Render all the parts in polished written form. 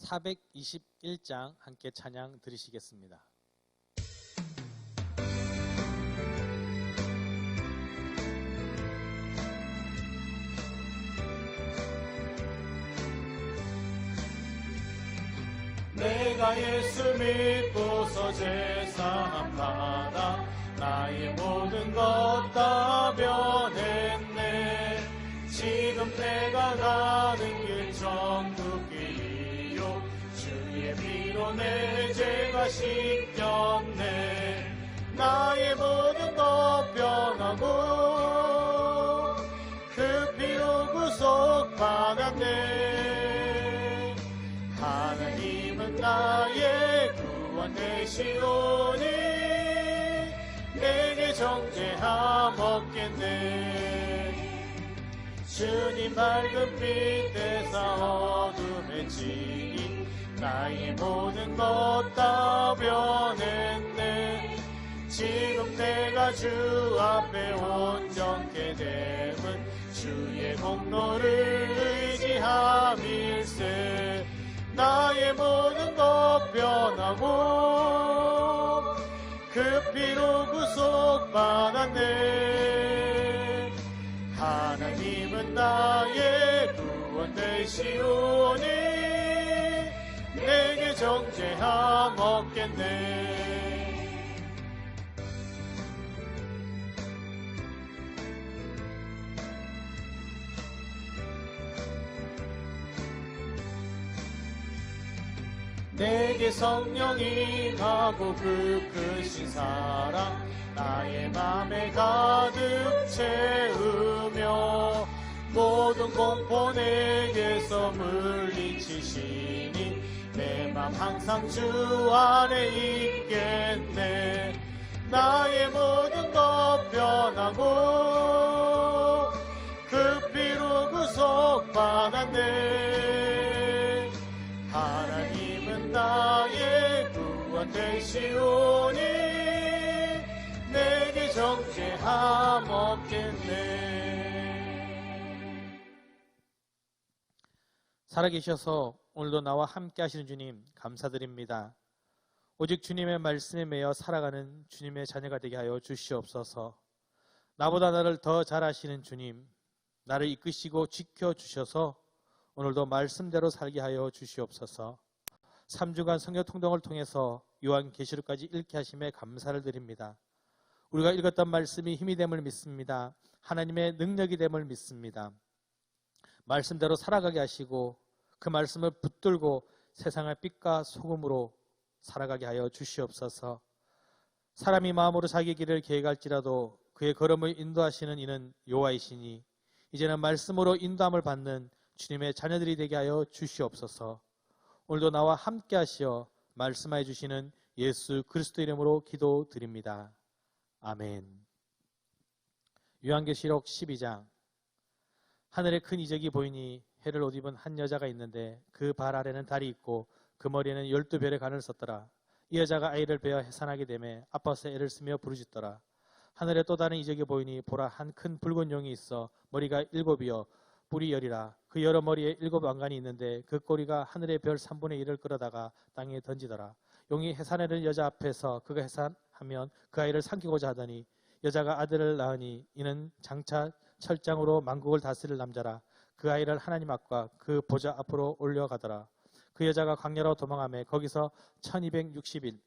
421장 함께 찬양 드리시겠습니다. 내가 예수 믿고서 제사함 받아 나의 모든 것 다 변했네. 지금 내가 가는 길 천국이요 주의 피로 내 죄가 씻겼네. 나의 모든 것 변하고 그 피로 구속받았네. 하나님은 나의 구원 되시오니 내게 정죄함 없겠네. 주님 밝은 빛에서 어둠에 지니 나의 모든 것 다 변했네. 지금 내가 주 앞에 온전케 됨은 주의 공로를 의지함일세. 나의 모든 것 변하고 그 피로 구속받았네. 하나님은 나의 구원 되시오니 내게 정죄함 없겠네. 내게 성령이 임하고 그 크신 사랑 나의 맘에 가득 채우며 모든 공포 내게서 물리치시니 내 맘 항상 주 안에 있겠네. 나의 모든 것 변하고 그 피로 구속받았네. 하나님은 나의 구원 되시오니 내게 정죄함 없겠네. 살아계셔서 오늘도 나와 함께 하시는 주님 감사드립니다. 오직 주님의 말씀에 매여 살아가는 주님의 자녀가 되게 하여 주시옵소서. 나보다 나를 더 잘 아시는 주님, 나를 이끄시고 지켜주셔서 오늘도 말씀대로 살게 하여 주시옵소서. 3주간 성경 통독을 통해서 요한계시록까지 읽게 하심에 감사를 드립니다. 우리가 읽었던 말씀이 힘이 됨을 믿습니다. 하나님의 능력이 됨을 믿습니다. 말씀대로 살아가게 하시고 그 말씀을 붙들고 세상을 빛과 소금으로 살아가게 하여 주시옵소서. 사람이 마음으로 자기 길을 계획할지라도 그의 걸음을 인도하시는 이는 여호와이시니 이제는 말씀으로 인도함을 받는 주님의 자녀들이 되게 하여 주시옵소서. 오늘도 나와 함께 하시어 말씀하여 주시는 예수 그리스도 이름으로 기도드립니다. 아멘. 요한계시록 12장. 하늘에 큰 이적이 보이니 해를 옷 입은 한 여자가 있는데 그 발 아래는 달이 있고 그 머리에는 12별의 관을 썼더라. 이 여자가 아이를 베어 해산하게 되매 아파서 애를 쓰며 부르짖더라. 하늘에 또 다른 이적이 보이니 보라, 한 큰 붉은 용이 있어 머리가 7이여 뿔이 10이라. 그 여러 머리에 7 왕관이 있는데 그 꼬리가 하늘의 별 3분의 1을 끌어다가 땅에 던지더라. 용이 해산하는 여자 앞에서 그가 해산하면 그 아이를 삼키고자 하더니 여자가 아들을 낳으니 이는 장차 철장으로 만국을 다스릴 남자라. 그 아이를 하나님 앞과 그 보좌 앞으로 올려가더라. 그 여자가 광야로 도망하며 거기서 1260일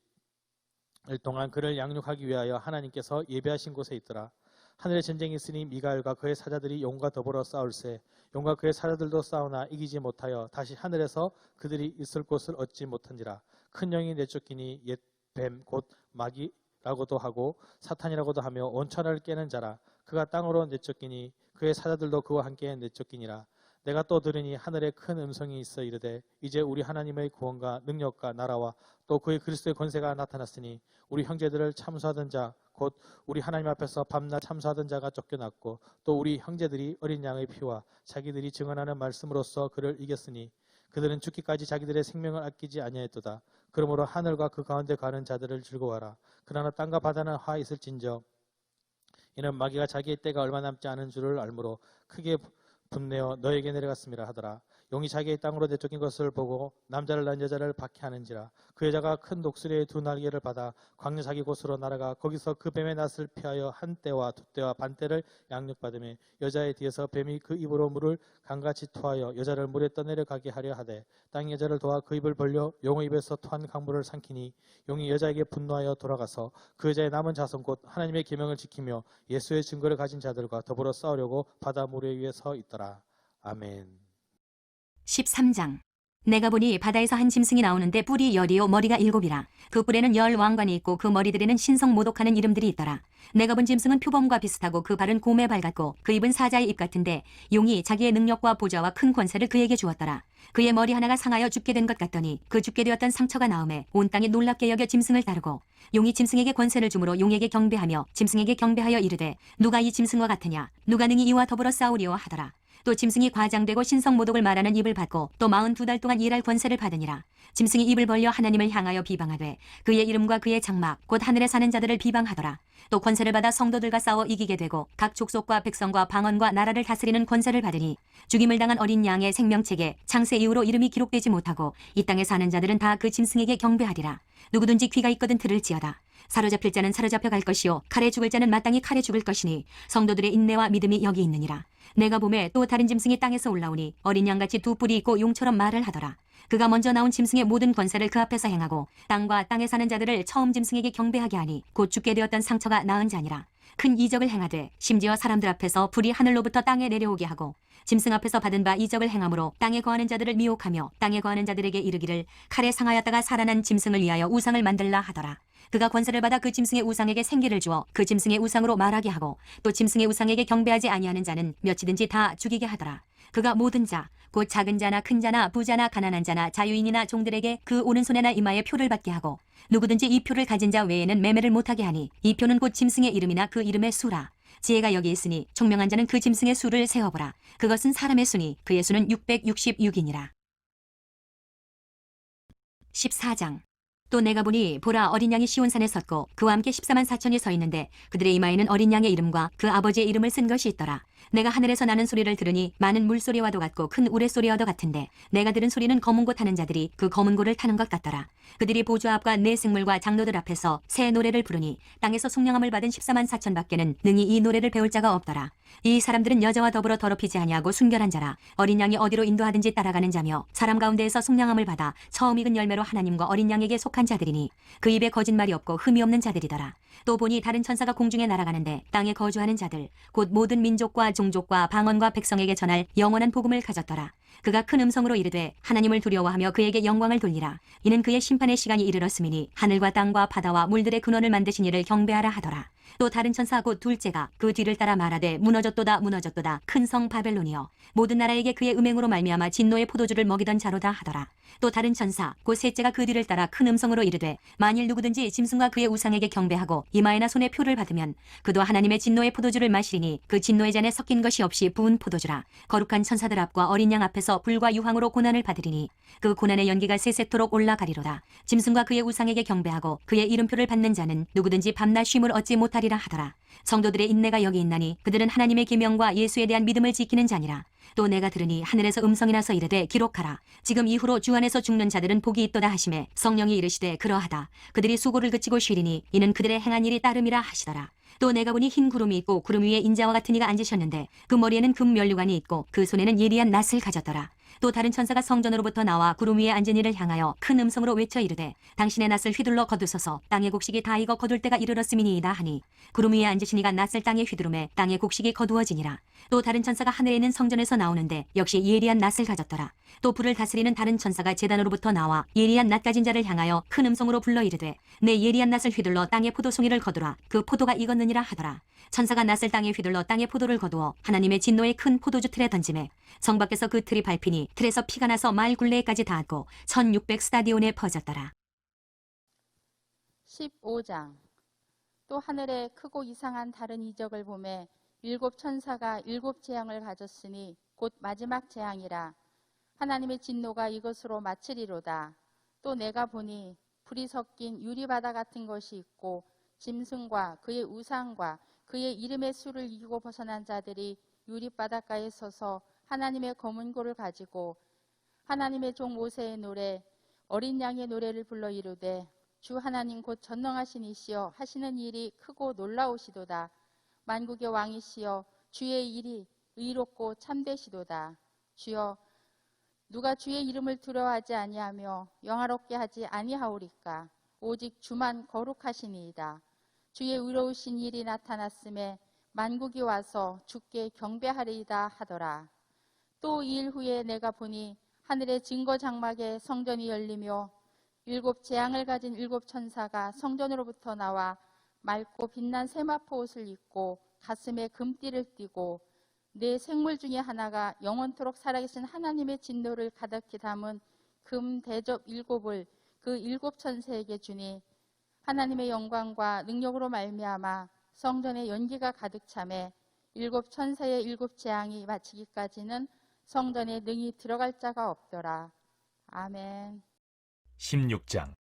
동안 그를 양육하기 위하여 하나님께서 예배하신 곳에 있더라. 하늘에 전쟁이 있으니 미가엘과 그의 사자들이 용과 더불어 싸울세. 용과 그의 사자들도 싸우나 이기지 못하여 다시 하늘에서 그들이 있을 곳을 얻지 못한지라. 큰 영이 내쫓기니 옛 뱀 곧 마귀라고도 하고 사탄이라고도 하며 온천을 깨는 자라. 그가 땅으로 내쫓기니 그의 사자들도 그와 함께 내쫓기니라. 내가 또 들으니 하늘에 큰 음성이 있어 이르되 이제 우리 하나님의 구원과 능력과 나라와 또 그의 그리스도의 권세가 나타났으니 우리 형제들을 참수하던 자 곧 우리 하나님 앞에서 밤낮 참수하던 자가 쫓겨났고 또 우리 형제들이 어린 양의 피와 자기들이 증언하는 말씀으로써 그를 이겼으니 그들은 죽기까지 자기들의 생명을 아끼지 아니하였도다. 그러므로 하늘과 그 가운데 가는 자들을 즐거워하라. 그러나 땅과 바다는 화 있을진저 이는 마귀가 자기의 때가 얼마 남지 않은 줄을 알므로 크게 분내어 너에게 내려갔음이라 하더라. 용이 자기의 땅으로 내쫓긴 것을 보고 남자를 낳은 여자를 박해하는지라. 그 여자가 큰 독수리의 두 날개를 받아 광야 자기 곳으로 날아가 거기서 그 뱀의 낯을 피하여 한 떼와 두 떼와 반 떼를 양육받으며 여자의 뒤에서 뱀이 그 입으로 물을 강같이 토하여 여자를 물에 떠내려 가게 하려 하되 땅이 여자를 도와 그 입을 벌려 용의 입에서 토한 강물을 삼키니 용이 여자에게 분노하여 돌아가서 그 여자의 남은 자손 곧 하나님의 계명을 지키며 예수의 증거를 가진 자들과 더불어 싸우려고 바다 모래 위에 서 있더라. 아멘. 13장. 내가 보니 바다에서 한 짐승이 나오는데 뿔이 10이요 머리가 7이라. 그 뿔에는 10 왕관이 있고 그 머리들에는 신성 모독하는 이름들이 있더라. 내가 본 짐승은 표범과 비슷하고 그 발은 곰의 발 같고 그 입은 사자의 입 같은데 용이 자기의 능력과 보좌와 큰 권세를 그에게 주었더라. 그의 머리 하나가 상하여 죽게 된 것 같더니 그 죽게 되었던 상처가 나음에 온 땅이 놀랍게 여겨 짐승을 따르고 용이 짐승에게 권세를 주므로 용에게 경배하며 짐승에게 경배하여 이르되 누가 이 짐승과 같으냐 누가 능히 이와 더불어 싸우리요 하더라. 또 짐승이 과장되고 신성 모독을 말하는 입을 받고 또 42달 동안 일할 권세를 받으니라. 짐승이 입을 벌려 하나님을 향하여 비방하되 그의 이름과 그의 장막 곧 하늘에 사는 자들을 비방하더라. 또 권세를 받아 성도들과 싸워 이기게 되고 각 족속과 백성과 방언과 나라를 다스리는 권세를 받으니 죽임을 당한 어린 양의 생명책에 창세 이후로 이름이 기록되지 못하고 이 땅에 사는 자들은 다 그 짐승에게 경배하리라. 누구든지 귀가 있거든 들을지어다. 사로잡힐 자는 사로잡혀 갈 것이요 칼에 죽을 자는 마땅히 칼에 죽을 것이니 성도들의 인내와 믿음이 여기 있느니라. 내가 보매 또 다른 짐승이 땅에서 올라오니 어린 양같이 두 뿔이 있고 용처럼 말을 하더라. 그가 먼저 나온 짐승의 모든 권세를 그 앞에서 행하고 땅과 땅에 사는 자들을 처음 짐승에게 경배하게 하니 곧 죽게 되었던 상처가 나은 자니라. 큰 이적을 행하되 심지어 사람들 앞에서 불이 하늘로부터 땅에 내려오게 하고 짐승 앞에서 받은 바 이적을 행함으로 땅에 거하는 자들을 미혹하며 땅에 거하는 자들에게 이르기를 칼에 상하였다가 살아난 짐승을 위하여 우상을 만들라 하더라. 그가 권세를 받아 그 짐승의 우상에게 생기를 주어 그 짐승의 우상으로 말하게 하고 또 짐승의 우상에게 경배하지 아니하는 자는 몇이든지 다 죽이게 하더라. 그가 모든 자 곧 작은 자나 큰 자나 부자나 가난한 자나 자유인이나 종들에게 그 오른손에나 이마에 표를 받게 하고 누구든지 이 표를 가진 자 외에는 매매를 못하게 하니 이 표는 곧 짐승의 이름이나 그 이름의 수라. 지혜가 여기 있으니 총명한 자는 그 짐승의 수를 세어보라. 그것은 사람의 수니 그의 수는 666이니라. 14장. 또 내가 보니 보라 어린 양이 시온산에 섰고 그와 함께 14만 4천이 서 있는데 그들의 이마에는 어린 양의 이름과 그 아버지의 이름을 쓴 것이 있더라. 내가 하늘에서 나는 소리를 들으니 많은 물소리와도 같고 큰 우레소리와도 같은데 내가 들은 소리는 검은 고 타는 자들이 그 검은 고를 타는 것 같더라. 그들이 보좌 앞과 네 생물과 장로들 앞에서 새 노래를 부르니 땅에서 속량함을 받은 14만 4천 밖에는 능히 이 노래를 배울 자가 없더라. 이 사람들은 여자와 더불어 더럽히지 아니하고 순결한 자라. 어린 양이 어디로 인도하든지 따라가는 자며 사람 가운데에서 속량함을 받아 처음 익은 열매로 하나님과 어린 양에게 속한 자들이니 그 입에 거짓말이 없고 흠이 없는 자들이더라. 또 보니 다른 천사가 공중에 날아가는데 땅에 거주하는 자들 곧 모든 민족과 종족과 방언과 백성에게 전할 영원한 복음을 가졌더라. 그가 큰 음성으로 이르되 하나님을 두려워하며 그에게 영광을 돌리라. 이는 그의 심판의 시간이 이르렀음이니 하늘과 땅과 바다와 물들의 근원을 만드신 이를 경배하라 하더라. 또 다른 천사 곧 둘째가 그 뒤를 따라 말하되 무너졌도다 무너졌도다 큰 성 바벨론이여 모든 나라에게 그의 음행으로 말미암아 진노의 포도주를 먹이던 자로다 하더라. 또 다른 천사 곧 셋째가 그 뒤를 따라 큰 음성으로 이르되 만일 누구든지 짐승과 그의 우상에게 경배하고 이마에나 손에 표를 받으면 그도 하나님의 진노의 포도주를 마시리니 그 진노의 잔에 섞인 것이 없이 부은 포도주라. 거룩한 천사들 앞과 어린 양 앞에서 불과 유황으로 고난을 받으리니 그 고난의 연기가 세세토록 올라가리로다. 짐승과 그의 우상에게 경배하고 그의 이름표를 받는 자는 누구든지 밤낮 쉼을 얻지 못하리라 하더라. 성도들의 인내가 여기 있나니 그들은 하나님의 계명과 예수에 대한 믿음을 지키는 자니라. 또 내가 들으니 하늘에서 음성이 나서 이르되 기록하라. 지금 이후로 주 안에서 죽는 자들은 복이 있도다 하시매 성령이 이르시되 그러하다. 그들이 수고를 그치고 쉬리니 이는 그들의 행한 일이 따름이라 하시더라. 또 내가 보니 흰 구름이 있고 구름 위에 인자와 같은 이가 앉으셨는데 그 머리에는 금 면류관이 있고 그 손에는 예리한 낫을 가졌더라. 또 다른 천사가 성전으로부터 나와 구름 위에 앉은 이를 향하여 큰 음성으로 외쳐 이르되 당신의 낫을 휘둘러 거두소서 땅의 곡식이 다 익어 거둘 때가 이르렀음이니이다 하니 구름 위에 앉으신 이가 낫을 땅에 휘두르매 땅의 곡식이 거두어지니라. 또 다른 천사가 하늘에 있는 성전에서 나오는데 역시 예리한 낫을 가졌더라. 또 불을 다스리는 다른 천사가 제단으로부터 나와 예리한 낫 가진 자를 향하여 큰 음성으로 불러 이르되 내 예리한 낫을 휘둘러 땅의 포도송이를 거두라. 그 포도가 익었느니라 하더라. 천사가 낫을 땅에 휘둘러 땅의 포도를 거두어 하나님의 진노의 큰 포도주 틀에 던지매 성 밖에서 그 틀이 밟히니 틀에서 피가 나서 마을 굴레에까지 닿았고 1600 스타디온에 퍼졌더라. 15장. 또 하늘에 크고 이상한 다른 이적을 보매 7 천사가 7 재앙을 가졌으니 곧 마지막 재앙이라. 하나님의 진노가 이것으로 마치리로다. 또 내가 보니 불이 섞인 유리바다 같은 것이 있고 짐승과 그의 우상과 그의 이름의 수를 이기고 벗어난 자들이 유리바닷가에 서서 하나님의 검은 고를 가지고 하나님의 종 모세의 노래 어린 양의 노래를 불러 이르되 주 하나님 곧 전능하신 이시여 하시는 일이 크고 놀라우시도다. 만국의 왕이시여 주의 일이 의롭고 참되시도다. 주여 누가 주의 이름을 두려워하지 아니하며 영화롭게 하지 아니하오리까. 오직 주만 거룩하시니이다. 주의 의로우신 일이 나타났음에 만국이 와서 주께 경배하리이다 하더라. 또 이 일 후에 내가 보니 하늘의 증거 장막에 성전이 열리며 7 재앙을 가진 7 천사가 성전으로부터 나와 맑고 빛난 세마포 옷을 입고 가슴에 금띠를 띠고 네 생물 중에 하나가 영원토록 살아계신 하나님의 진노를 가득히 담은 금 대접 7을 그 7 천사에게 주니 하나님의 영광과 능력으로 말미암아 성전에 연기가 가득 차매 7 천사의 7 재앙이 마치기까지는 성전에 능히 들어갈 자가 없더라. 아멘. 16장.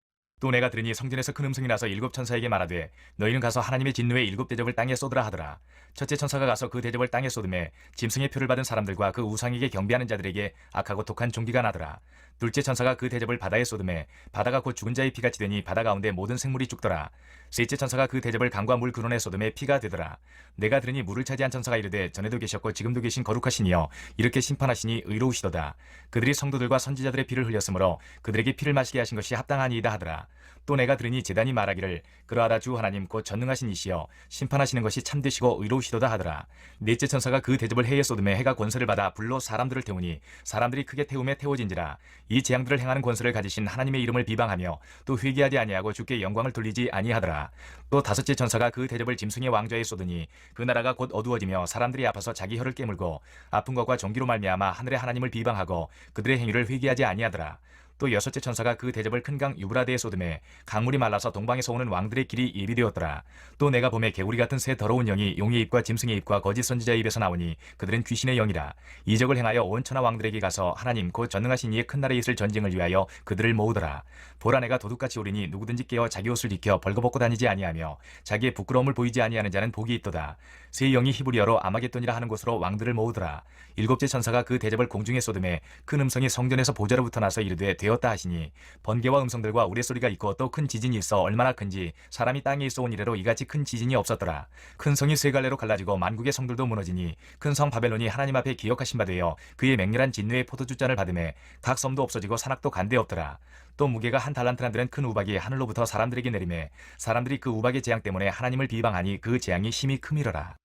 또 내가 들으니 성전에서 큰 음성이 나서 7 천사에게 말하되 너희는 가서 하나님의 진노의 7 대접을 땅에 쏟으라 하더라. 첫째 천사가 가서 그 대접을 땅에 쏟음에 짐승의 표를 받은 사람들과 그 우상에게 경배하는 자들에게 악하고 독한 종기가 나더라. 둘째 천사가 그 대접을 바다에 쏟음에 바다가 곧 죽은 자의 피같이 되니 바다 가운데 모든 생물이 죽더라. 셋째 천사가 그 대접을 강과 물 근원에 쏟음에 피가 되더라. 내가 들으니 물을 차지한 천사가 이르되 전에도 계셨고 지금도 계신 거룩하시니여 이렇게 심판하시니 의로우시도다. 그들이 성도들과 선지자들의 피를 흘렸으므로 그들에게 피를 마시게 하신 것이 합당하니이다 하더라. 또 내가 들으니 제단이 말하기를 그러하다 주 하나님 곧 전능하신 이시여 심판하시는 것이 참되시고 의로우시도다 하더라. 넷째 천사가 그 대접을 해에 쏟음에 해가 권세를 받아 불로 사람들을 태우니 사람들이 크게 태움에 태워진지라. 이 재앙들을 행하는 권세를 가지신 하나님의 이름을 비방하며 또 회개하지 아니하고 주께 영광을 돌리지 아니하더라. 또 다섯째 천사가 그 대접을 짐승의 왕좌에 쏟으니 그 나라가 곧 어두워지며 사람들이 아파서 자기 혀를 깨물고 아픈 것과 종기로 말미암아 하늘의 하나님을 비방하고 그들의 행위를 회개하지 아니하더라. 또 여섯째 천사가 그 대접을 큰 강 유브라데에 쏟음에 강물이 말라서 동방에서 오는 왕들의 길이 예비되었더라. 또 내가 보매 개구리 같은 새 더러운 영이 용의 입과 짐승의 입과 거짓 선지자의 입에서 나오니 그들은 귀신의 영이라. 이적을 행하여 온 천하 왕들에게 가서 하나님 곧 전능하신 이의 큰 나라에 있을 전쟁을 위하여 그들을 모으더라. 보라 내가 도둑같이 오리니 누구든지 깨어 자기 옷을 익혀 벌거벗고 다니지 아니하며 자기의 부끄러움을 보이지 아니하는 자는 복이 있도다. 새 영이 히브리어로 아마겟돈이라 하는 곳으로 왕들을 모으더라. 일곱째 천사가 그 대접을 공중에 쏟음에 큰 음성이 성전에서 보좌로부터 나서 이르되 되었다 하시니 번개와 음성들과 우레소리가 있고 또 큰 지진이 있어 얼마나 큰지 사람이 땅에 있어 온 이래로 이같이 큰 지진이 없었더라. 큰 성이 세 갈래로 갈라지고 만국의 성들도 무너지니 큰 성 바벨론이 하나님 앞에 기억하신 바 되어 그의 맹렬한 진노의 포도주잔을 받음에 각 섬도 없어지고 산악도 간데 없더라. 또 무게가 한 달란트나 되는 큰 우박이 하늘로부터 사람들에게 내리매 사람들이 그 우박의 재앙 때문에 하나님을 비방하니 그 재앙이 심히 크미러라.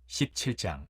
17장.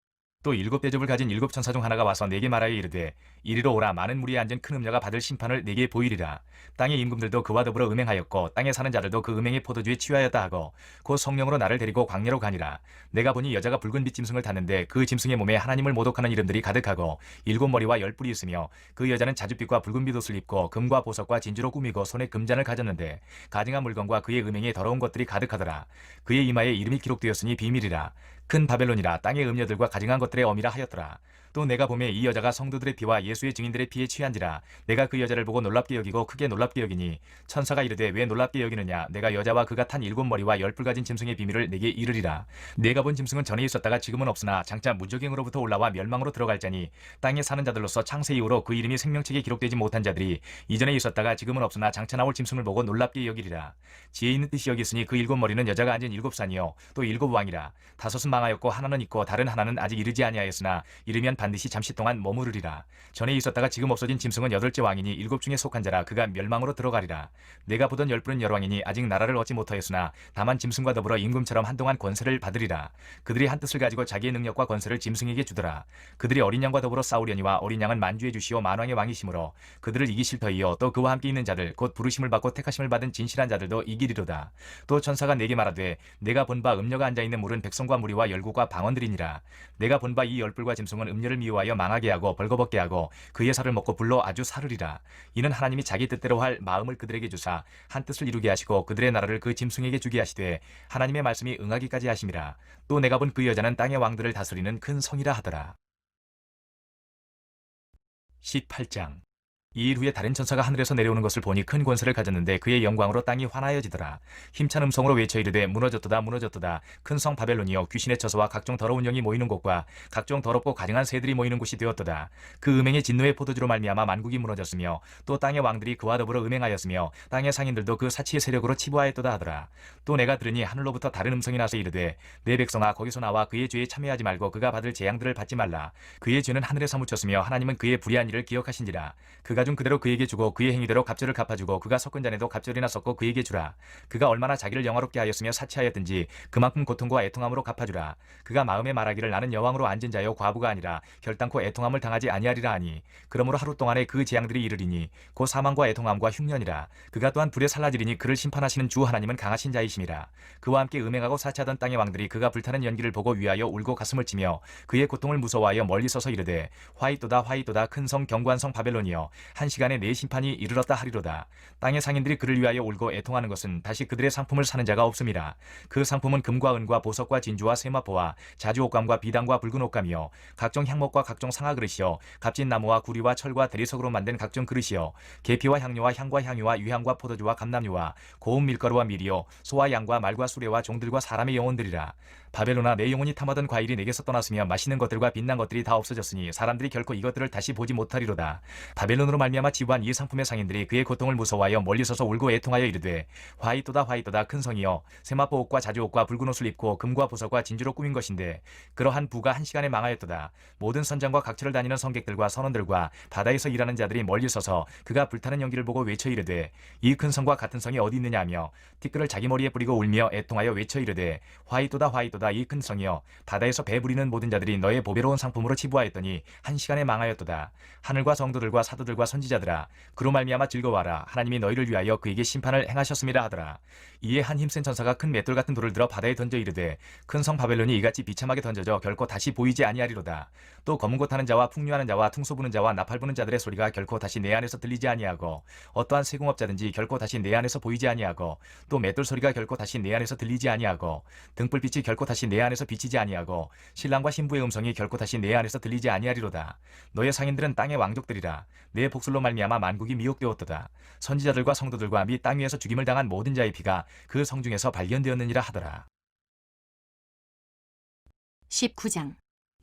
또 7 대접을 가진 7 천사 중 하나가 와서 내게 말하여 이르되 이리로 오라. 많은 무리에 앉은 큰 음녀가 받을 심판을 내게 보이리라. 땅의 임금들도 그와 더불어 음행하였고 땅에 사는 자들도 그 음행의 포도주에 취하였다 하고 곧 성령으로 나를 데리고 광야로 가니라. 내가 보니 여자가 붉은 빛 짐승을 탔는데 그 짐승의 몸에 하나님을 모독하는 이름들이 가득하고 7 머리와 10 뿔이 있으며 그 여자는 자줏빛과 붉은 빛 옷을 입고 금과 보석과 진주로 꾸미고 손에 금잔을 가졌는데 가증한 물건과 그의 음행에 더러운 것들이 가득하더라. 그의 이마에 이름이 기록되었으니 비밀이라. 큰 바벨론이라 땅의 음녀들과 가증한 것들의 어미라 하였더라. 또 내가 보매 이 여자가 성도들의 피와 예수의 증인들의 피에 취한지라. 내가 그 여자를 보고 놀랍게 여기고 크게 놀랍게 여기니 천사가 이르되 왜 놀랍게 여기느냐. 내가 여자와 그가 탄 7 머리와 10 뿔 가진 짐승의 비밀을 내게 이르리라. 내가 본 짐승은 전에 있었다가 지금은 없으나 장차 무적행으로부터 올라와 멸망으로 들어갈 자니 땅에 사는 자들로서 창세 이후로 그 이름이 생명책에 기록되지 못한 자들이 이전에 있었다가 지금은 없으나 장차 나올 짐승을 보고 놀랍게 여기리라. 지혜 있는 뜻이 여기 있으니 그 7 머리는 여자가 앉은 7 산이요 또 7 왕이라. 5은 망하였고 하나는 있고 다른 하나는 아직 이르지 아니하였으나 이르면 반드시 잠시 동안 머무르리라. 전에 있었다가 지금 없어진 짐승은 8째 왕이니 7 중에 속한 자라. 그가 멸망으로 들어가리라. 내가 보던 10 뿔은 열왕이니 아직 나라를 얻지 못하였으나 다만 짐승과 더불어 임금처럼 한동안 권세를 받으리라. 그들이 한 뜻을 가지고 자기의 능력과 권세를 짐승에게 주더라. 그들이 어린 양과 더불어 싸우려니와 어린 양은 만주의 주시오 만왕의 왕이시므로 그들을 이기실 터이요 또 그와 함께 있는 자들 곧 부르심을 받고 택하심을 받은 진실한 자들도 이기리로다. 또 천사가 내게 말하되 내가 본 바 음녀가 앉아있는 물은 백성과 무리와 열국과 방언들이니라. 내가 본 바 이 10뿔과 짐승은 음녀를 미워하여 망하게 하고 벌거벗게 하고 그의 살을 먹고 불로 아주 사르리라. 이는 하나님이 자기 뜻대로 할 마음을 그들에게 주사 한 뜻을 이루게 하시고 그들의 나라를 그 짐승에게 주게 하시되 하나님의 말씀이 응하기까지 하심이라. 또 내가 본 그 여자는 땅의 왕들을 다스리는 큰 성이라 하더라. 18장. 이 일 후에 다른 천사가 하늘에서 내려오는 것을 보니 큰 권세를 가졌는데 그의 영광으로 땅이 환하여지더라. 힘찬 음성으로 외쳐 이르되 무너졌도다 무너졌도다. 큰 성 바벨론이여 귀신의 처소와 각종 더러운 영이 모이는 곳과 각종 더럽고 가증한 새들이 모이는 곳이 되었도다. 그 음행의 진노의 포도주로 말미암아 만국이 무너졌으며 또 땅의 왕들이 그와 더불어 음행하였으며 땅의 상인들도 그 사치의 세력으로 치부하였도다 하더라. 또 내가 들으니 하늘로부터 다른 음성이 나서 이르되 내 백성아 거기서 나와 그의 죄에 참여하지 말고 그가 받을 재앙들을 받지 말라. 그의 죄는 하늘에 사무쳤으며 하나님은 그의 불의한 일을 기억하신지라. 그가 준 그대로 그에게 주고 그의 행위대로 갑절을 갚아주고 그가 섞은 잔에도 갑절이나 섞고 그에게 주라. 그가 얼마나 자기를 영화롭게 하였으며 사치하였든지 그만큼 고통과 애통함으로 갚아주라. 그가 마음에 말하기를 나는 여왕으로 앉은 자여 과부가 아니라 결단코 애통함을 당하지 아니하리라 하니 그러므로 하루 동안에 그 재앙들이 이르리니 곧 사망과 애통함과 흉년이라. 그가 또한 불에 살라지리니 그를 심판하시는 주 하나님은 강하신 자이심이라. 그와 함께 음행하고 사치하던 땅의 왕들이 그가 불타는 연기를 보고 위하여 울고 가슴을 치며 그의 고통을 무서워하여 멀리 서서 이르되 화이또다 화이또다 큰 성 견고한 성 바벨론이여 한 시간에 내 심판이 이르렀다 하리로다. 땅의 상인들이 그를 위하여 울고 애통하는 것은 다시 그들의 상품을 사는 자가 없음이라. 그 상품은 금과 은과 보석과 진주와 세마포와 자주 옷감과 비단과 붉은 옷감이요 각종 향목과 각종 상아 그릇이요 값진 나무와 구리와 철과 대리석으로 만든 각종 그릇이요 계피와 향료와 향과 향유와 유향과 포도주와 감람유와 고운 밀가루와 밀이요 소와 양과 말과 수레와 종들과 사람의 영혼들이라. 바벨론아 내 영혼이 탐하던 과일이 내게서 떠났으며 맛있는 것들과 빛난 것들이 다 없어졌으니 사람들이 결코 이것들을 다시 보지 못하리로다. 바벨론으로 말미암아 지부한 이 상품의 상인들이 그의 고통을 무서워하여 멀리 서서 울고 애통하여 이르되 화이또다 화이또다 큰 성이여 세마포 옷과 자주 옷과 붉은 옷을 입고 금과 보석과 진주로 꾸민 것인데 그러한 부가 한 시간에 망하였도다. 모든 선장과 각처를 다니는 성객들과 선원들과 바다에서 일하는 자들이 멀리 서서 그가 불타는 연기를 보고 외쳐 이르되 이 큰 성과 같은 성이 어디 있느냐 하며 티끌을 자기 머리에 뿌리고 울며 애통하여 외쳐 이르되 화이또다 화이또다 이 큰 성이여 바다에서 배 부리는 모든 자들이 너의 보배로운 상품으로 치부하였더니 한 시간에 망하였도다. 하늘과 성도들과 사도들과 선지자들아 그로 말미암아 즐거워하라. 하나님이 너희를 위하여 그에게 심판을 행하셨음이라 하더라. 이에 한 힘센 천사가 큰 맷돌 같은 돌을 들어 바다에 던져 이르되 큰 성 바벨론이 이같이 비참하게 던져져 결코 다시 보이지 아니하리로다. 또 검은 곳 하는 자와 풍류하는 자와 퉁소 부는 자와 나팔 부는 자들의 소리가 결코 다시 내 안에서 들리지 아니하고 어떠한 세공업자든지 결코 다시 내 안에서 보이지 아니하고 또 맷돌 소리가 결코 다시 내 안에서 들리지 아니하고 등불빛이 결코 다시 내 안에서 비치지 아니하고 신랑과 신부의 음성이 결코 다시 내 안에서 들리지 아니하리로다. 너의 상인들은 땅의 왕족들이라. 내 복술로 말미암아 만국이 미혹되었도다. 선지자들과 성도들과 및 땅 위에서 죽임을 당한 모든 자의 피가 그 성 중에서 발견되었느니라 하더라. 19장.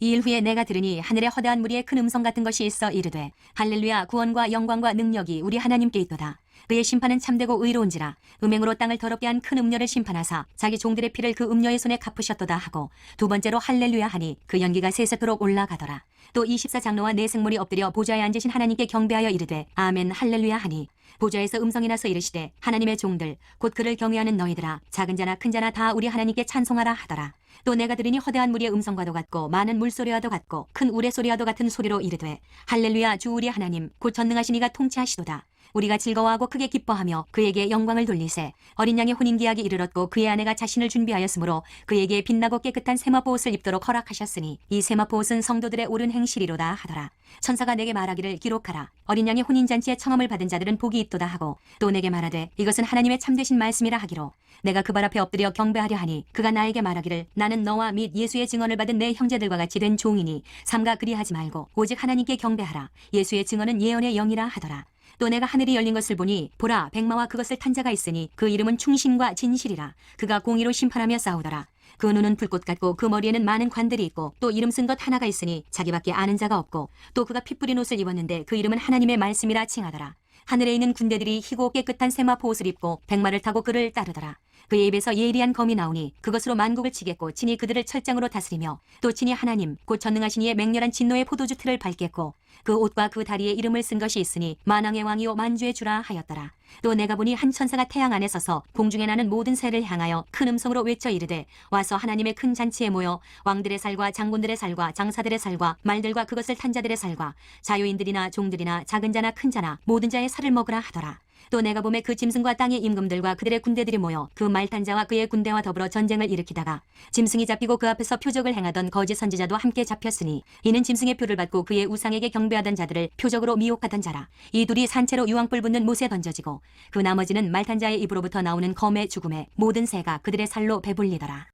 이 일 후에 내가 들으니 하늘에 허다한 무리의 큰 음성 같은 것이 있어 이르되 할렐루야 구원과 영광과 능력이 우리 하나님께 있도다. 그의 심판은 참되고 의로운지라. 음행으로 땅을 더럽게 한 큰 음녀를 심판하사 자기 종들의 피를 그 음녀의 손에 갚으셨도다 하고 두 번째로 할렐루야 하니 그 연기가 세세토록 올라가더라. 또 24장로와 네 생물이 엎드려 보좌에 앉으신 하나님께 경배하여 이르되 아멘 할렐루야 하니 보좌에서 음성이 나서 이르시되 하나님의 종들 곧 그를 경외하는 너희들아 작은 자나 큰 자나 다 우리 하나님께 찬송하라 하더라. 또 내가 들으니 허대한 무리의 음성과도 같고 많은 물소리와도 같고 큰 우레소리와도 같은 소리로 이르되 할렐루야 주 우리 하나님 곧 전능하신 이가 통치하시도다. 우리가 즐거워하고 크게 기뻐하며 그에게 영광을 돌리세. 어린 양의 혼인기약이 이르렀고 그의 아내가 자신을 준비하였으므로 그에게 빛나고 깨끗한 세마포 옷을 입도록 허락하셨으니 이 세마포 옷은 성도들의 옳은 행실이로다 하더라. 천사가 내게 말하기를 기록하라. 어린 양의 혼인잔치에 청함을 받은 자들은 복이 있도다 하고 또 내게 말하되 이것은 하나님의 참되신 말씀이라 하기로 내가 그 발 앞에 엎드려 경배하려 하니 그가 나에게 말하기를 나는 너와 및 예수의 증언을 받은 내 형제들과 같이 된 종이니 삼가 그리하지 말고 오직 하나님께 경배하라. 예수의 증언은 예언의 영이라 하더라. 또 내가 하늘이 열린 것을 보니 보라 백마와 그것을 탄 자가 있으니 그 이름은 충신과 진실이라. 그가 공의로 심판하며 싸우더라. 그 눈은 불꽃 같고 그 머리에는 많은 관들이 있고 또 이름 쓴 것 하나가 있으니 자기밖에 아는 자가 없고 또 그가 피 뿌린 옷을 입었는데 그 이름은 하나님의 말씀이라 칭하더라. 하늘에 있는 군대들이 희고 깨끗한 세마포 옷을 입고 백마를 타고 그를 따르더라. 그의 입에서 예리한 검이 나오니 그것으로 만국을 치겠고 친히 그들을 철장으로 다스리며 또 친히 하나님 곧 전능하신 이의 맹렬한 진노의 포도주 틀을 밟겠고 그 옷과 그 다리에 이름을 쓴 것이 있으니 만왕의 왕이요 만주의 주라 하였더라. 또 내가 보니 한 천사가 태양 안에 서서 공중에 나는 모든 새를 향하여 큰 음성으로 외쳐 이르되 와서 하나님의 큰 잔치에 모여 왕들의 살과 장군들의 살과 장사들의 살과 말들과 그것을 탄 자들의 살과 자유인들이나 종들이나 작은 자나 큰 자나 모든 자의 살을 먹으라 하더라. 또 내가 보매 그 짐승과 땅의 임금들과 그들의 군대들이 모여 그 말탄자와 그의 군대와 더불어 전쟁을 일으키다가 짐승이 잡히고 그 앞에서 표적을 행하던 거짓 선지자도 함께 잡혔으니 이는 짐승의 표를 받고 그의 우상에게 경배하던 자들을 표적으로 미혹하던 자라. 이 둘이 산채로 유황불 붙는 못에 던져지고 그 나머지는 말탄자의 입으로부터 나오는 검의 죽음에 모든 새가 그들의 살로 배불리더라.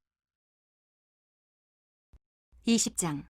20장.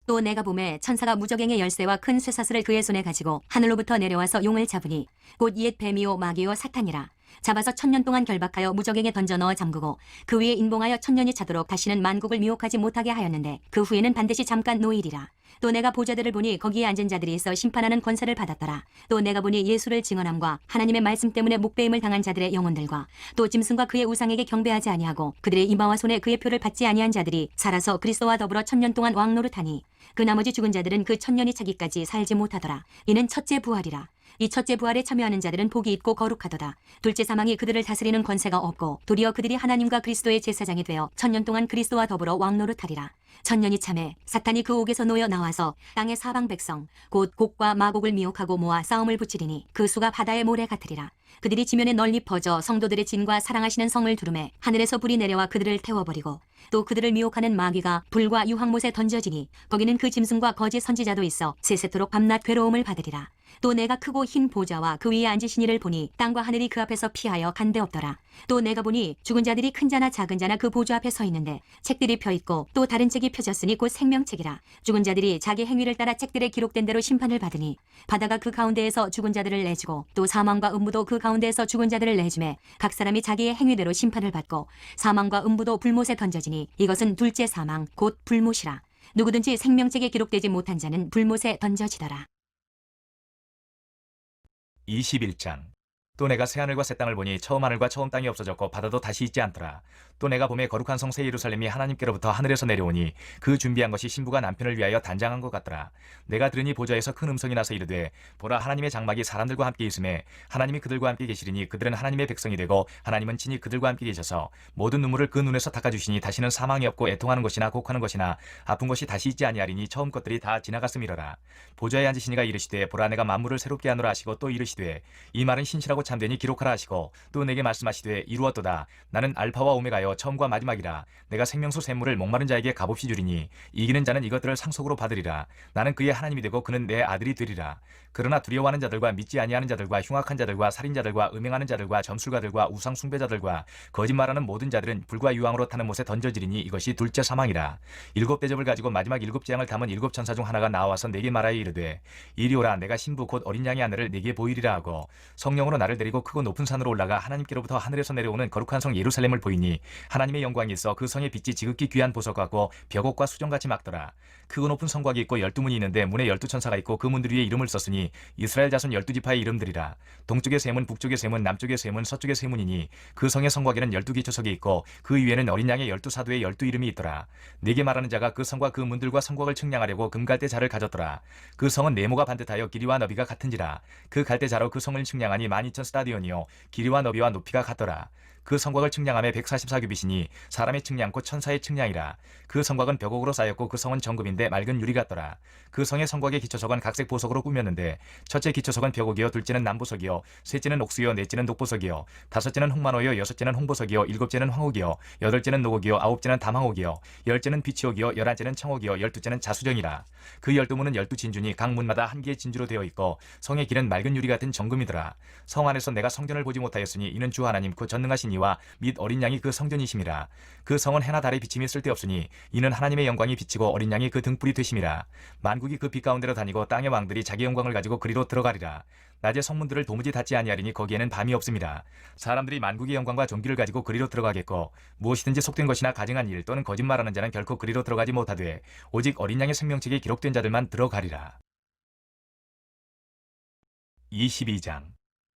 또 내가 보매 천사가 무저갱의 열쇠와 큰 쇠사슬을 그의 손에 가지고 하늘로부터 내려와서 용을 잡으니 곧 옛 뱀이요 마귀요 사탄이라. 잡아서 1000년 동안 결박하여 무저갱에 던져 넣어 잠그고 그 위에 인봉하여 1000년이 차도록 다시는 만국을 미혹하지 못하게 하였는데 그 후에는 반드시 잠깐 노일이라. 또 내가 보좌들을 보니 거기에 앉은 자들이 있어 심판하는 권세를 받았더라. 또 내가 보니 예수를 증언함과 하나님의 말씀 때문에 목배임을 당한 자들의 영혼들과 또 짐승과 그의 우상에게 경배하지 아니하고 그들의 이마와 손에 그의 표를 받지 아니한 자들이 살아서 그리스도와 더불어 1000년 동안 왕노릇하니 그 나머지 죽은 자들은 그 1000년이 차기까지 살지 못하더라. 이는 첫째 부활이라. 이 첫째 부활에 참여하는 자들은 복이 있고 거룩하도다. 둘째 사망이 그들을 다스리는 권세가 없고 도리어 그들이 하나님과 그리스도의 제사장이 되어 1000년 동안 그리스도와 더불어 왕노릇하리라. 1000년이 참에 사탄이 그 옥에서 놓여 나와서 땅의 사방 백성 곧 곡과 마곡을 미혹하고 모아 싸움을 붙이리니 그 수가 바다의 모래 같으리라. 그들이 지면에 널리 퍼져 성도들의 진과 사랑하시는 성을 두르매 하늘에서 불이 내려와 그들을 태워버리고 또 그들을 미혹하는 마귀가 불과 유황못에 던져지니 거기는 그 짐승과 거짓 선지자도 있어 세세토록 밤낮 괴로움을 받으리라. 또 내가 크고 흰 보좌와 그 위에 앉으신 이를 보니 땅과 하늘이 그 앞에서 피하여 간데 없더라. 또 내가 보니 죽은 자들이 큰 자나 작은 자나 그 보좌 앞에 서 있는데 책들이 펴 있고 또 다른 책이 펴졌으니 곧 생명책이라. 죽은 자들이 자기 행위를 따라 책들에 기록된 대로 심판을 받으니 바다가 그 가운데에서 죽은 자들을 내주고 또 사망과 음부도 그 가운데에서 죽은 자들을 내주매 각 사람이 자기의 행위대로 심판을 받고 사망과 음부도 불못에 던져지니 이것은 둘째 사망 곧 불못이라. 누구든지 생명책에 기록되지 못한 자는 불못에 던져지더라. 21장. 또 내가 새하늘과 새 땅을 보니 처음 하늘과 처음 땅이 없어졌고 바다도 다시 있지 않더라. 또 내가 봄에 거룩한 성 새 예루살렘이 하나님께로부터 하늘에서 내려오니 그 준비한 것이 신부가 남편을 위하여 단장한 것 같더라. 내가 들으니 보좌에서 큰 음성이 나서 이르되 보라 하나님의 장막이 사람들과 함께 있음에 하나님이 그들과 함께 계시리니 그들은 하나님의 백성이 되고 하나님은 친히 그들과 함께 계셔서 모든 눈물을 그 눈에서 닦아주시니 다시는 사망이 없고 애통하는 것이나 곡하는 것이나 아픈 것이 다시 있지 아니하리니 처음 것들이 다 지나갔음이러라. 보좌에 앉으신 이가 이르시되 보라 내가 만물을 새롭게 하노라 하시고 또 이르시되 이 말은 신실하고 참되니 기록하라 하시고 또 내게 말씀하시되 이루었도다. 나는 알파와 오메가여 처음과 마지막이라. 내가 생명수 샘물을 목마른 자에게 값없이 주리니 이기는 자는 이것들을 상속으로 받으리라. 나는 그의 하나님이 되고 그는 내 아들이 되리라. 그러나 두려워하는 자들과 믿지 아니하는 자들과 흉악한 자들과 살인자들과 음행하는 자들과 점술가들과 우상 숭배자들과 거짓말하는 모든 자들은 불과 유황으로 타는 못에 던져지리니 이것이 둘째 사망이라. 7대접을 가지고 마지막 7재앙을 담은 7천사 중 하나가 나와서 내게 말하여 이르되 이리 오라. 내가 신부 곧 어린 양의 하늘을 내게 보이리라 하고 성령으로 나를 데리고 크고 높은 산으로 올라가 하나님께로부터 하늘에서 내려오는 거룩한 성 예루살렘을 보이니 하나님의 영광이 있어 그 성의 빛이 지극히 귀한 보석 같고 벽옥과 수정같이 막더라. 크고 높은 성곽이 있고 12문이 있는데 문에 12천사가 있고 그 문들 위에 이름을 썼으니 이스라엘 자손 12지파의 이름들이라. 동쪽의 세 문, 북쪽의 세 문, 남쪽의 세 문, 서쪽의 세 문이니 그 성의 성곽에는 12기초석이 있고 그 위에는 어린 양의 12사도의 12이름이 있더라. 내게 말하는 자가 그 성과 그 문들과 성곽을 측량하려고 금갈대 자를 가졌더라. 그 성은 네모가 반듯하여 길이와 너비가 같은지라. 그 갈대자로 그 성을 측량하니 12,000 스타디온이요 길이와 너비와 높이가 같더라. 그 성곽을 측량함에 144규빗이니 사람의 측량 곧 천사의 측량이라. 그 성곽은 벽옥으로 쌓였고 그 성은 정금인데 맑은 유리 같더라. 그 성의 성곽의 기초석은 각색 보석으로 꾸몄는데 첫째 기초석은 벽옥이요 둘째는 남보석이요 셋째는 옥수요 넷째는 녹보석이요 다섯째는 홍만호요 여섯째는 홍보석이요 일곱째는 황옥이요 여덟째는 노곡이요 아홉째는 담황옥이요 열째는 비치옥이요 11째는 청옥이요 12째는 자수정이라. 그 12문은 12진주니 각 문마다 한 개의 진주로 되어 있고 성의 길은 맑은 유리 같은 정금이더라. 성 안에서 내가 성전을 보지 못하였으니 이는 주 하나님 곧 전능하신 이와 및 어린 양이 그 성전이심이라. 그 성은 해나 달의 비침이 쓸데없으니 이는 하나님의 영광이 비치고 어린 양이 그 등불이 되심이라. 만국이 그 빛 가운데로 다니고 땅의 왕들이 자기 영광을 가지고 그리로 들어가리라. 낮에 성문들을 도무지 닫지 아니하리니 거기에는 밤이 없음이라. 사람들이 만국의 영광과 존귀를 가지고 그리로 들어가겠고 무엇이든지 속된 것이나 가증한 일 또는 거짓말하는 자는 결코 그리로 들어가지 못하되 오직 어린 양의 생명책에 기록된 자들만 들어가리라. 22장.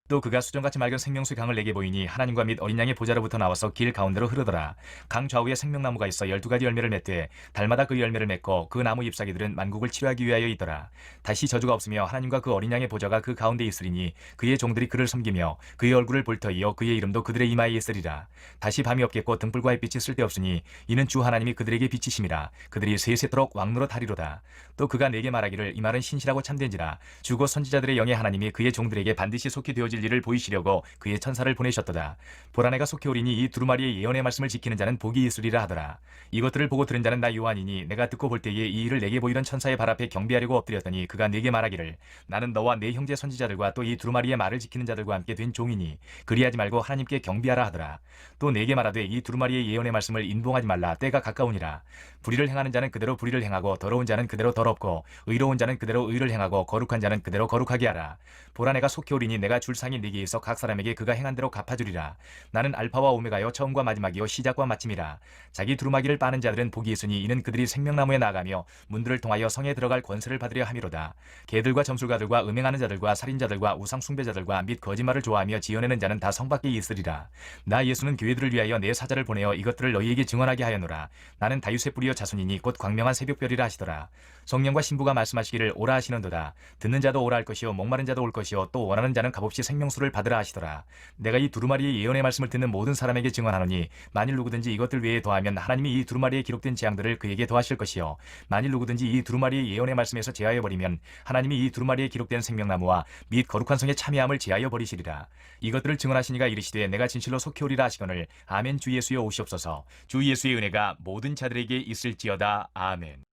또 그가 수정같이 맑은 생명수의 강을 내게 보이니 하나님과 및 어린 양의 보좌로부터 나와서 길 가운데로 흐르더라. 강 좌우에 생명나무가 있어 12가지 열매를 맺되 달마다 그 열매를 맺고 그 나무 잎사귀들은 만국을 치료하기 위하여 있더라. 다시 저주가 없으며 하나님과 그 어린 양의 보좌가 그 가운데 있으리니 그의 종들이 그를 섬기며 그의 얼굴을 볼 터이요 그의 이름도 그들의 이마에 있으리라. 다시 밤이 없겠고 등불과 햇빛이 쓸데없으니 이는 주 하나님이 그들에게 비치심이라. 그들이 세세토록 왕노릇하리로다. 또 그가 내게 말하기를 이 말은 신실하고 참된지라. 주고 선지자들의 영의 하나님이 그의 종들에게 반드시 속히 되어질 진리를 보이시려고 그의 천사를 보내셨도다. 보라 내가 속히 오리니 이 두루마리의 예언의 말씀을 지키는 자는 복이 있으리라 하더라. 이것들을 보고 들은 자는 나 요한이니 내가 듣고 볼 때에 이 일을 내게 보이던 천사의 발 앞에 경배하려고 엎드렸더니 그가 내게 말하기를 나는 너와 네 형제 선지자들과 또 이 두루마리의 말을 지키는 자들과 함께 된 종이니 그리하지 말고 하나님께 경배하라 하더라. 또 내게 말하되 이 두루마리의 예언의 말씀을 인봉하지 말라. 때가 가까우니라. 불의를 행하는 자는 그대로 불의를 행하고 더러운 자는 그대로 더럽고 의로운 자는 그대로 의를 행하고 거룩한 자는 그대로 거룩하게 하라. 보라 내가 속히 오리니 내가 줄 상이 네게 있어 각 사람에게 그가 행한 대로 갚아주리라. 나는 알파와 오메가요 처음과 마지막이요 시작과 마침이라. 자기 두루마기를 빠는 자들은 복이 있으니 이는 그들이 생명나무에 나가며 문들을 통하여 성에 들어갈 권세를 받으려 함이로다. 개들과 점술가들과 음행하는 자들과 살인자들과 우상 숭배자들과 및 거짓말을 좋아하며 지어내는 자는 다 성 밖에 있으리라. 나 예수는 교회들을 위하여 내 사자를 보내어 이것들을 너희에게 증언하게 하였노라. 나는 다윗의 뿌리요 자손이니 곧 광명한 새벽별이라 하시더라. 성령과 신부가 말씀하시기를 오라 하시는도다. 듣는 자도 오라 할 것이요 목마른 자도 올 것이요 또 원하는 자는 값없이 생명수를 받으라 하시더라. 내가 이 두루마리의 예언의 말씀을 듣는 모든 사람에게 증언하노니 만일 누구든지 이것들 외에 더하면 하나님이 이 두루마리에 기록된 재앙들을 그에게 더하실 것이요 만일 누구든지 이 두루마리의 예언의 말씀에서 제하여 버리면 하나님이 이 두루마리에 기록된 생명나무와 및 거룩한 성의 참여함을 제하여 버리시리라. 이것들을 증언하시니가 이르시되 내가 진실로 속히 오리라 하시거늘 아멘. 주 예수여 오시옵소서. 주 예수의 은혜가 모든 자들에게 있을지어다. 아멘.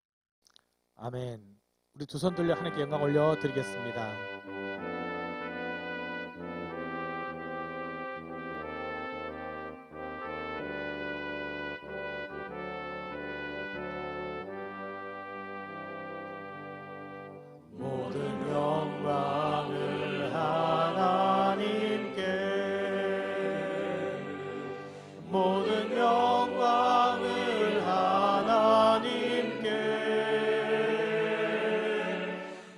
아멘. 우리 두 손 들려 하나님께 영광 올려 드리겠습니다. 모든 영광을 하나님께, 모든 영광을 하나님께,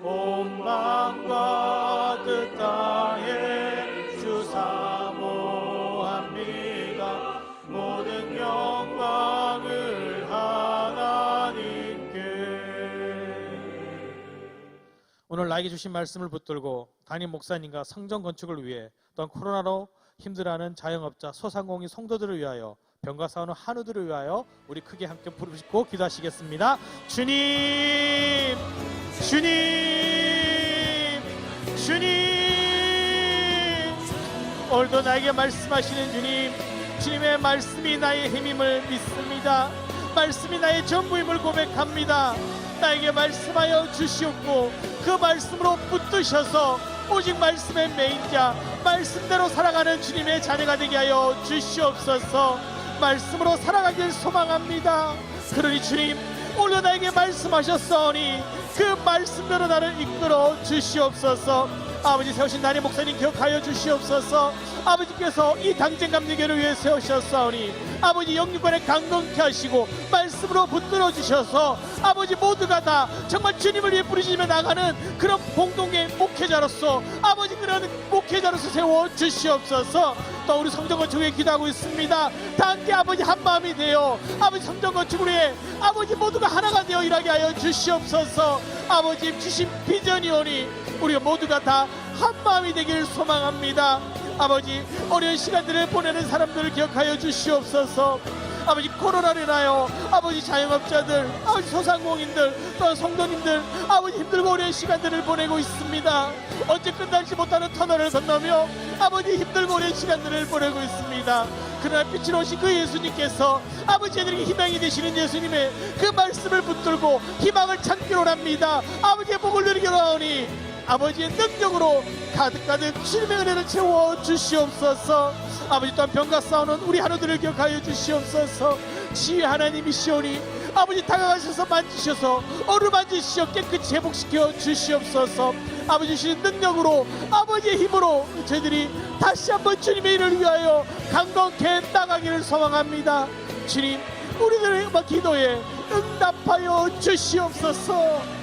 온 마음과 뜻 다해 주 사모합니다. 모든 영광을 하나님께. 오늘 나에게 주신 말씀을 붙들고 담임 목사님과 성전 건축을 위해 또한 코로나로 힘들어하는 자영업자, 소상공인 성도들을 위하여 병과 싸우는 한우들을 위하여 우리 크게 함께 부르짖고 기도하시겠습니다. 주님, 주님, 주님, 오늘도 나에게 말씀하시는 주님, 주님의 말씀이 나의 힘임을 믿습니다. 말씀이 나의 전부임을 고백합니다. 나에게 말씀하여 주시옵고 그 말씀으로 붙드셔서 오직 말씀의 메인자, 말씀대로 살아가는 주님의 자녀가 되게 하여 주시옵소서. 말씀으로 살아가길 소망합니다. 그러니 주님, 오늘 나에게 말씀하셨사오니 그 말씀대로 나를 이끌어 주시옵소서. 아버지 세우신 담임 목사님 기억하여 주시옵소서. 아버지께서 이 당쟁감리교를 위해 세우셨사오니 아버지 영육간에 강건케 하시고 말씀으로 붙들어 주셔서 아버지 모두가 다 정말 주님을 위해 부르짖으며 나가는 그런 공동의 목회자로서 아버지 그런 목회자로서 세워 주시옵소서. 또 우리 성전건축 위해 기도하고 있습니다. 다 함께 아버지 한마음이 되어 아버지 성전건축을 위해 아버지 모두가 하나가 되어 일하게 하여 주시옵소서. 아버지 주신 비전이오니 우리가 모두가 다 한마음이 되길 소망합니다. 아버지 어려운 시간들을 보내는 사람들을 기억하여 주시옵소서. 아버지 코로나로 인하여 아버지 자영업자들, 아버지 소상공인들, 또 성도님들 아버지 힘들고 어려운 시간들을 보내고 있습니다. 언제 끝날지 못하는 터널을 건너며 아버지 힘들고 어려운 시간들을 보내고 있습니다. 그러나 빛을 오신 그 예수님께서 아버지들에게 희망이 되시는 예수님의 그 말씀을 붙들고 희망을 찾기로 합니다. 아버지의 복을 누리기로 하오니 아버지의 능력으로 가득가득 주님의 은혜를 채워 주시옵소서. 아버지 또한 병과 싸우는 우리 하루들을 기억하여 주시옵소서. 지혜 하나님이시오니 아버지 다가가셔서 만지셔서 어루만지시어 깨끗이 회복시켜 주시옵소서. 아버지 주신 능력으로 아버지의 힘으로 저희들이 다시 한번 주님의 일을 위하여 강건케 나가기를 소망합니다. 주님, 우리들의 기도에 응답하여 주시옵소서.